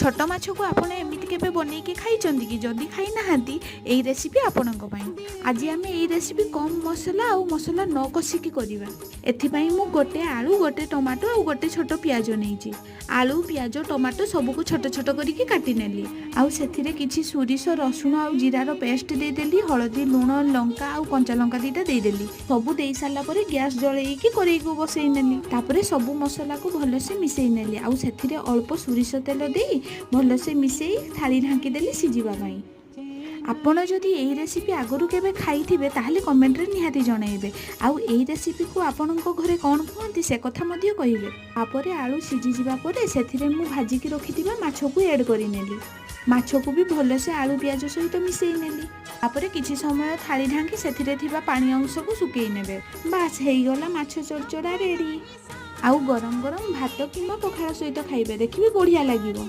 छोट माछ को आपण एमती केबे बनैकी खाइचंदी कि जदि खाई नाहांती एई रेसिपी आपणक पई। आज आमे एई रेसिपी कम मसला आउ मसला न कषिकी करिवा। एथिपई मु गोटे आलू गोटे टमाटो आउ गोटे छोट पियाज नैची। आलू पियाज टमाटो सबको छोट छोट करिकी काटी नेली। आउ सेथिरे किछि सोरिष रसुण आउ जीरार पेस्ट दे देली। हळदी लुण लंका आउ कंचा लंका दीटा दे देली। सबु देई साला परे गैस जळेईकी करेई को बसई नेली। तापरे सबु मसला को भलसे मिसई नेली। आउ सेथिरे अल्प सोरिष तेल देई भलसे मिसई थाली ढांकी देली सिजिबा पई। आपण जदि एई रेसिपी आगरू केबे खाइथिबे ताहले कमेंट रे निहाती जणाइबे। आउ एई रेसिपी को आपणको घरे कोन कहंती से कथा मध्य कहिबे। तापरे आलू सिझी जिबा परे सेथिरे मु भाजी की रखिथिबा माछो को ऐड करि नेली। माछो को भी भलसे आलू पियाज सहित मिसई नेली। तापरे किछि समय थाली ढांकी सेथिरे थिबा पानी अंश को सुकेई नेबे। बास हेई गला माछो चरचड़ा रेडी। आउ गरम गरम भात किंबा पखाळ सहित खाइबे, देखिबे बढ़िया लागिबो।